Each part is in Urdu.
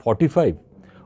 45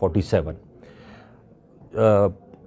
47।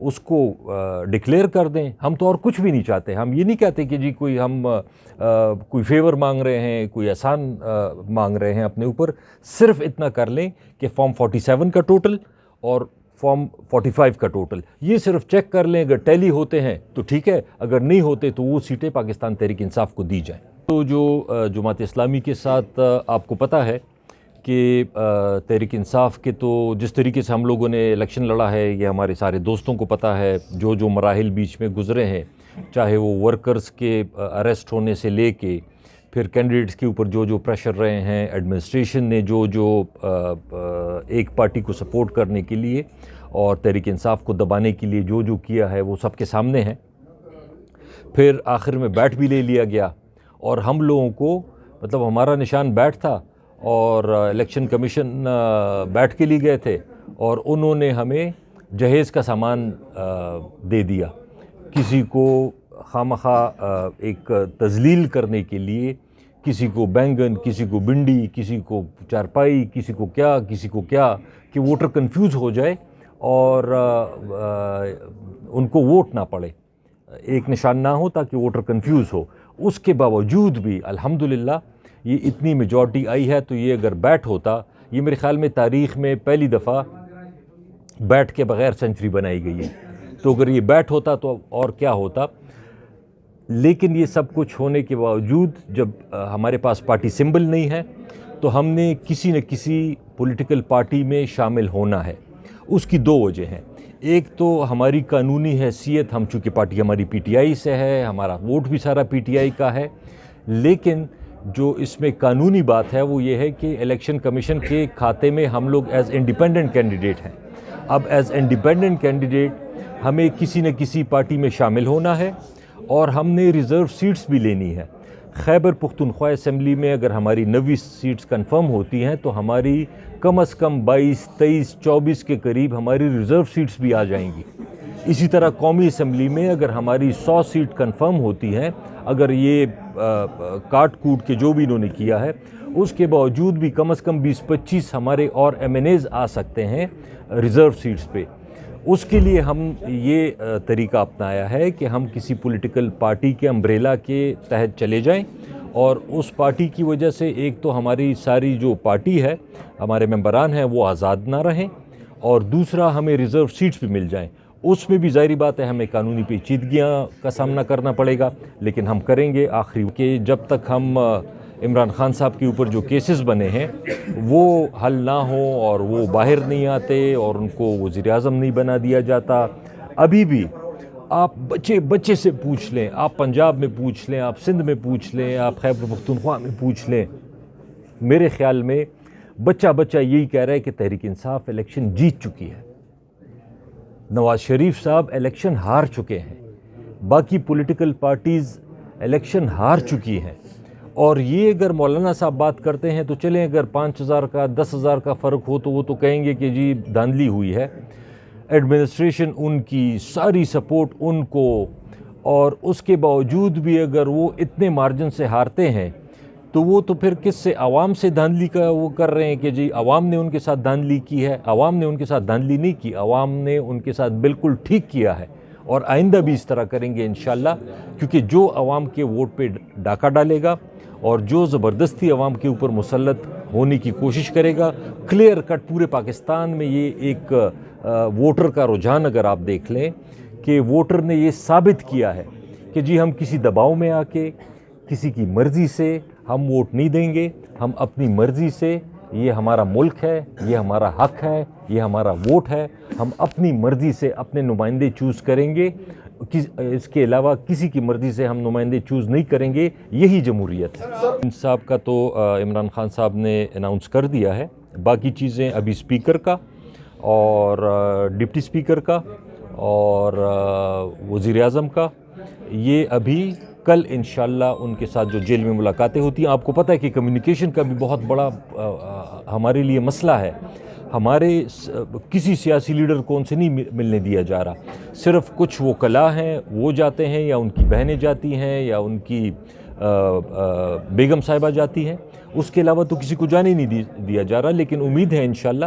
اس کو ڈکلیئر کر دیں. ہم تو اور کچھ بھی نہیں چاہتے. ہم یہ نہیں کہتے کہ جی کوئی فیور مانگ رہے ہیں, کوئی احسان مانگ رہے ہیں اپنے اوپر. صرف اتنا کر لیں کہ فارم 47 کا ٹوٹل اور فارم 45 کا ٹوٹل یہ صرف چیک کر لیں. اگر ٹیلی ہوتے ہیں تو ٹھیک ہے, اگر نہیں ہوتے تو وہ سیٹیں پاکستان تحریک انصاف کو دی جائیں. تو جو جماعت اسلامی کے ساتھ آپ کو پتہ ہے کہ تحریک انصاف کے تو جس طریقے سے ہم لوگوں نے الیکشن لڑا ہے یہ ہمارے سارے دوستوں کو پتہ ہے. جو مراحل بیچ میں گزرے ہیں, چاہے وہ ورکرز کے اریسٹ ہونے سے لے کے پھر کینڈیڈیٹس کے اوپر جو پریشر رہے ہیں, ایڈمنسٹریشن نے جو ایک پارٹی کو سپورٹ کرنے کے لیے اور تحریک انصاف کو دبانے کے لیے جو کیا ہے وہ سب کے سامنے ہے. پھر آخر میں بیٹ بھی لے لیا گیا اور ہم لوگوں کو مطلب ہمارا نشان بیٹ تھا اور الیکشن کمیشن بیٹھ کے لیے گئے تھے اور انہوں نے ہمیں جہیز کا سامان دے دیا. کسی کو خواہ ایک تذلیل کرنے کے لیے, کسی کو بینگن, کسی کو بنڈی, کسی کو چارپائی, کسی کو کیا کہ ووٹر کنفیوز ہو جائے اور ان کو ووٹ نہ پڑے, ایک نشان نہ ہو تاکہ ووٹر کنفیوز ہو. اس کے باوجود بھی الحمدللہ یہ اتنی میجورٹی آئی ہے. تو یہ اگر بیٹ ہوتا, یہ میرے خیال میں تاریخ میں پہلی دفعہ بیٹ کے بغیر سنچری بنائی گئی ہے. تو اگر یہ بیٹ ہوتا تو اور کیا ہوتا. لیکن یہ سب کچھ ہونے کے باوجود جب ہمارے پاس پارٹی سمبل نہیں ہے تو ہم نے کسی نہ کسی پولیٹیکل پارٹی میں شامل ہونا ہے. اس کی دو وجہ ہیں. ایک تو ہماری قانونی حیثیت, ہم چونکہ پارٹی ہماری پی ٹی آئی سے ہے, ہمارا ووٹ بھی سارا پی ٹی آئی کا ہے. لیکن جو اس میں قانونی بات ہے وہ یہ ہے کہ الیکشن کمیشن کے کھاتے میں ہم لوگ ایز انڈیپینڈنٹ کینڈیڈیٹ ہیں. اب ایز انڈیپینڈنٹ کینڈیڈیٹ ہمیں کسی نہ کسی پارٹی میں شامل ہونا ہے اور ہم نے ریزرو سیٹس بھی لینی ہے. خیبر پختونخوا اسمبلی میں اگر ہماری 90 سیٹس کنفرم ہوتی ہیں تو ہماری کم از کم 22, 23, 24 کے قریب ہماری ریزرو سیٹس بھی آ جائیں گی. اسی طرح قومی اسمبلی میں اگر ہماری 100 سیٹ کنفرم ہوتی ہیں, اگر یہ کاٹ کوٹ کے جو بھی انہوں نے کیا ہے اس کے باوجود بھی کم از کم 20-25 ہمارے اور ایم این ایز آ سکتے ہیں ریزرو سیٹس پہ. اس کے لیے ہم یہ طریقہ اپنایا ہے کہ ہم کسی پولیٹیکل پارٹی کے امبریلا کے تحت چلے جائیں اور اس پارٹی کی وجہ سے ایک تو ہماری ساری جو پارٹی ہے, ہمارے ممبران ہیں وہ آزاد نہ رہیں, اور دوسرا ہمیں ریزرو سیٹس بھی مل جائیں. اس میں بھی ظاہری بات ہے ہمیں قانونی پیچیدگیاں کا سامنا کرنا پڑے گا, لیکن ہم کریں گے آخری کہ جب تک ہم عمران خان صاحب کے اوپر جو کیسز بنے ہیں وہ حل نہ ہوں اور وہ باہر نہیں آتے اور ان کو وزیر اعظم نہیں بنا دیا جاتا. ابھی بھی آپ بچے سے پوچھ لیں, آپ پنجاب میں پوچھ لیں, آپ سندھ میں پوچھ لیں, آپ خیبر پختونخوا میں پوچھ لیں, میرے خیال میں بچہ یہی کہہ رہا ہے کہ تحریک انصاف الیکشن جیت چکی ہے. نواز شریف صاحب الیکشن ہار چکے ہیں, باقی پولیٹیکل پارٹیز الیکشن ہار چکی ہیں. اور یہ اگر مولانا صاحب بات کرتے ہیں تو چلیں, اگر 5,000 کا 10,000 کا فرق ہو تو وہ تو کہیں گے کہ جی دھاندلی ہوئی ہے. ایڈمنسٹریشن ان کی ساری سپورٹ ان کو, اور اس کے باوجود بھی اگر وہ اتنے مارجن سے ہارتے ہیں تو وہ تو پھر کس سے, عوام سے دھاندلی کا وہ کر رہے ہیں کہ جی عوام نے ان کے ساتھ دھاندلی کی ہے. عوام نے ان کے ساتھ دھاندلی نہیں کی, عوام نے ان کے ساتھ بالکل ٹھیک کیا ہے اور آئندہ بھی اس طرح کریں گے انشاءاللہ, کیونکہ جو عوام کے ووٹ پہ ڈاکہ ڈالے گا اور جو زبردستی عوام کے اوپر مسلط ہونے کی کوشش کرے گا, کلیئر کٹ پورے پاکستان میں یہ ایک ووٹر کا رجحان اگر آپ دیکھ لیں کہ ووٹر نے یہ ثابت کیا ہے کہ جی ہم کسی دباؤ میں آ کے کسی کی مرضی سے ہم ووٹ نہیں دیں گے, ہم اپنی مرضی سے, یہ ہمارا ملک ہے, یہ ہمارا حق ہے, یہ ہمارا ووٹ ہے, ہم اپنی مرضی سے اپنے نمائندے چوز کریں گے, اس کے علاوہ کسی کی مرضی سے ہم نمائندے چوز نہیں کریں گے. یہی جمہوریت ہے. صاحب کا تو عمران خان صاحب نے اناؤنس کر دیا ہے, باقی چیزیں ابھی اسپیکر کا اور ڈپٹی اسپیکر کا اور وزیر اعظم کا, یہ ابھی کل انشاءاللہ ان کے ساتھ جو جیل میں ملاقاتیں ہوتی ہیں. آپ کو پتہ ہے کہ کمیونیکیشن کا بھی بہت بڑا ہمارے لیے مسئلہ ہے. ہمارے کسی سیاسی لیڈر کو ان سے نہیں ملنے دیا جا رہا, صرف کچھ وکلاء ہیں وہ جاتے ہیں, یا ان کی بہنیں جاتی ہیں, یا ان کی بیگم صاحبہ جاتی ہیں, اس کے علاوہ تو کسی کو جانے نہیں دیا جا رہا. لیکن امید ہے انشاءاللہ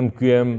MQM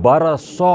1200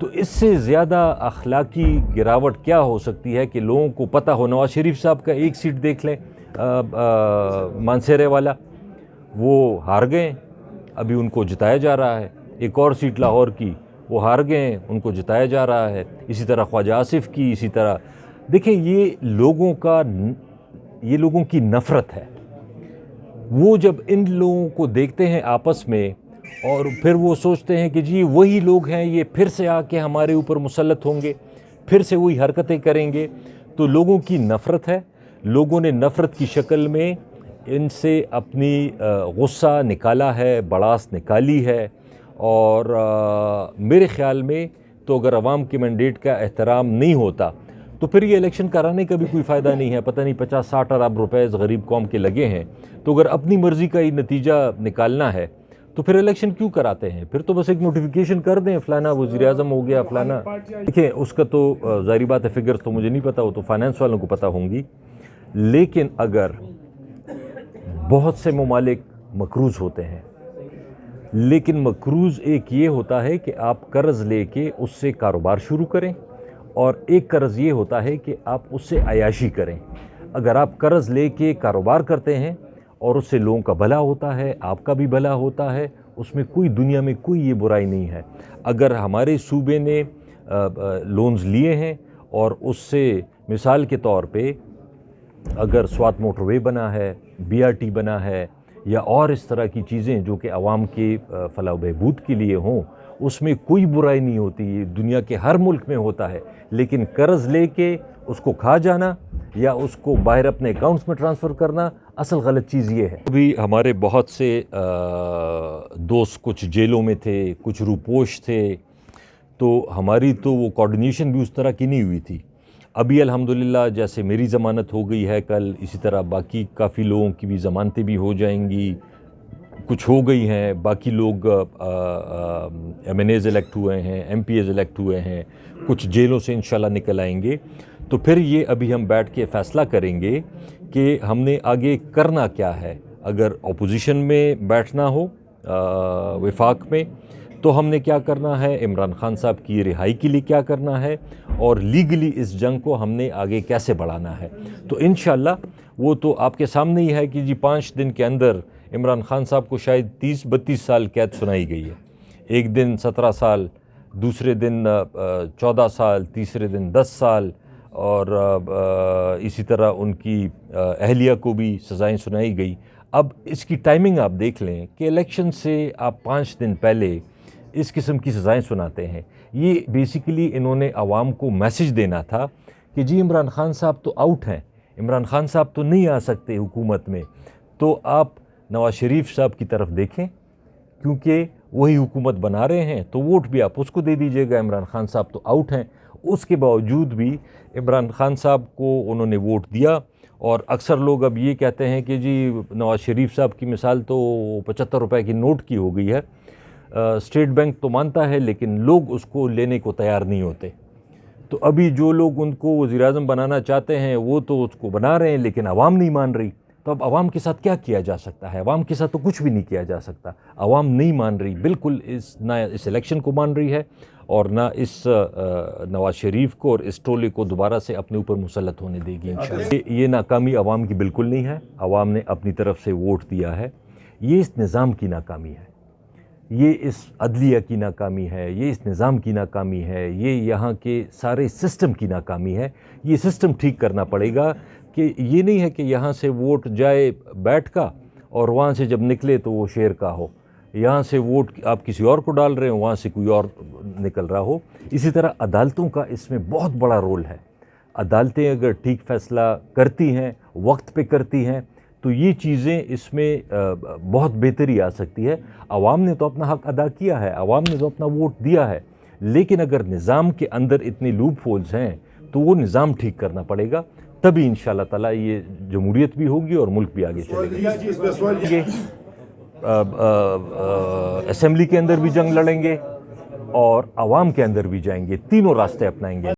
تو اس سے زیادہ اخلاقی گراوٹ کیا ہو سکتی ہے کہ لوگوں کو پتہ ہو. نواز شریف صاحب کا ایک سیٹ دیکھ لیں, مانسیرے والا, وہ ہار گئے, ابھی ان کو جتایا جا رہا ہے. ایک اور سیٹ لاہور کی, وہ ہار گئے ہیں, ان کو جتایا جا رہا ہے. اسی طرح خواجہ آصف کی, اسی طرح. دیکھیں یہ لوگوں کی نفرت ہے. وہ جب ان لوگوں کو دیکھتے ہیں آپس میں اور پھر وہ سوچتے ہیں کہ جی وہی لوگ ہیں, یہ پھر سے آ کے ہمارے اوپر مسلط ہوں گے, پھر سے وہی حرکتیں کریں گے. تو لوگوں کی نفرت ہے. لوگوں نے نفرت کی شکل میں ان سے اپنی غصہ نکالا ہے, بڑاس نکالی ہے. اور میرے خیال میں تو اگر عوام کے مینڈیٹ کا احترام نہیں ہوتا تو پھر یہ الیکشن کرانے کا بھی کوئی فائدہ نہیں ہے. پتہ نہیں 50-60 ارب روپے اس غریب قوم کے لگے ہیں, تو اگر اپنی مرضی کا ہی نتیجہ نکالنا ہے تو پھر الیکشن کیوں کراتے ہیں؟ پھر تو بس ایک نوٹیفیکیشن کر دیں, فلانا وزیر اعظم ہو گیا, فلانا. دیکھیں اس کا تو ظاہری بات ہے, فگرز تو مجھے نہیں پتہ, وہ تو فائنانس والوں کو پتہ ہوں گی. لیکن اگر بہت سے ممالک مقروض ہوتے ہیں, لیکن مقروض ایک یہ ہوتا ہے کہ آپ قرض لے کے اس سے کاروبار شروع کریں, اور ایک قرض یہ ہوتا ہے کہ آپ اس سے عیاشی کریں. اگر آپ قرض لے کے کاروبار کرتے ہیں اور اس سے لوگوں کا بھلا ہوتا ہے, آپ کا بھی بھلا ہوتا ہے, اس میں کوئی دنیا میں کوئی یہ برائی نہیں ہے. اگر ہمارے صوبے نے لونز لیے ہیں اور اس سے مثال کے طور پہ اگر سوات موٹر وے بنا ہے, BRT بنا ہے, یا اور اس طرح کی چیزیں جو کہ عوام کے فلاح و بہبود کے لیے ہوں, اس میں کوئی برائی نہیں ہوتی. یہ دنیا کے ہر ملک میں ہوتا ہے. لیکن قرض لے کے اس کو کھا جانا یا اس کو باہر اپنے اکاؤنٹس میں ٹرانسفر کرنا, اصل غلط چیز یہ ہے. ابھی ہمارے بہت سے دوست کچھ جیلوں میں تھے, کچھ روپوش تھے, تو ہماری تو وہ کوارڈینیشن بھی اس طرح کی نہیں ہوئی تھی. ابھی الحمدللہ جیسے میری ضمانت ہو گئی ہے کل, اسی طرح باقی کافی لوگوں کی بھی ضمانتیں بھی ہو جائیں گی, کچھ ہو گئی ہیں. باقی لوگ MNAs الیکٹ ہوئے ہیں, MPAs الیکٹ ہوئے ہیں, کچھ جیلوں سے انشاءاللہ نکل آئیں گے. تو پھر یہ ابھی ہم بیٹھ کے فیصلہ کریں گے کہ ہم نے آگے کرنا کیا ہے. اگر اپوزیشن میں بیٹھنا ہو وفاق میں تو ہم نے کیا کرنا ہے, عمران خان صاحب کی رہائی کے لیے کیا کرنا ہے, اور لیگلی اس جنگ کو ہم نے آگے کیسے بڑھانا ہے. تو انشاءاللہ وہ تو آپ کے سامنے ہی ہے کہ جی 5 دن کے اندر عمران خان صاحب کو شاید 30-32 سال قید سنائی گئی ہے. ایک دن 17 سال, دوسرے دن 14 سال, تیسرے دن 10 سال, اور اسی طرح ان کی اہلیہ کو بھی سزائیں سنائی گئی. اب اس کی ٹائمنگ آپ دیکھ لیں کہ الیکشن سے آپ 5 دن پہلے اس قسم کی سزائیں سناتے ہیں. یہ بیسیکلی انہوں نے عوام کو میسج دینا تھا کہ جی عمران خان صاحب تو آؤٹ ہیں, عمران خان صاحب تو نہیں آ سکتے حکومت میں, تو آپ نواز شریف صاحب کی طرف دیکھیں, کیونکہ وہی حکومت بنا رہے ہیں, تو ووٹ بھی آپ اس کو دے دیجئے گا. عمران خان صاحب تو آؤٹ ہیں. اس کے باوجود بھی عمران خان صاحب کو انہوں نے ووٹ دیا. اور اکثر لوگ اب یہ کہتے ہیں کہ جی نواز شریف صاحب کی مثال تو 75 روپے کی نوٹ کی ہو گئی ہے. اسٹیٹ بینک تو مانتا ہے لیکن لوگ اس کو لینے کو تیار نہیں ہوتے. تو ابھی جو لوگ ان کو وزیر اعظم بنانا چاہتے ہیں وہ تو اس کو بنا رہے ہیں, لیکن عوام نہیں مان رہی. تو اب عوام کے ساتھ کیا کیا جا سکتا ہے؟ عوام کے ساتھ تو کچھ بھی نہیں کیا جا سکتا. عوام نہیں مان رہی, بالکل نہ اس الیکشن کو مان رہی ہے اور نہ اس نواز شریف کو اور اس ٹولے کو دوبارہ سے اپنے اوپر مسلط ہونے دے گی انشاءاللہ. یہ ناکامی عوام کی بالکل نہیں ہے. عوام نے اپنی طرف سے ووٹ دیا ہے. یہ اس نظام کی ناکامی ہے, یہ اس عدلیہ کی ناکامی ہے, یہ اس نظام کی ناکامی ہے, یہ یہاں کے سارے سسٹم کی ناکامی ہے. یہ سسٹم ٹھیک کرنا پڑے گا کہ یہ نہیں ہے کہ یہاں سے ووٹ جائے بیٹھ کا اور وہاں سے جب نکلے تو وہ شیر کا ہو. یہاں سے ووٹ آپ کسی اور کو ڈال رہے ہیں, وہاں سے کوئی اور نکل رہا ہو. اسی طرح عدالتوں کا اس میں بہت بڑا رول ہے. عدالتیں اگر ٹھیک فیصلہ کرتی ہیں, وقت پہ کرتی ہیں, تو یہ چیزیں اس میں بہت بہتری آ سکتی ہے. عوام نے تو اپنا حق ادا کیا ہے, عوام نے تو اپنا ووٹ دیا ہے, لیکن اگر نظام کے اندر اتنے لوپ ہولز ہیں تو وہ نظام ٹھیک کرنا پڑے گا. تبھی انشاءاللہ تعالیٰ یہ جمہوریت بھی ہوگی اور ملک بھی آگے چلے گا. اسمبلی کے اندر بھی جنگ لڑیں گے اور عوام کے اندر بھی جائیں گے, تینوں راستے اپنائیں گے.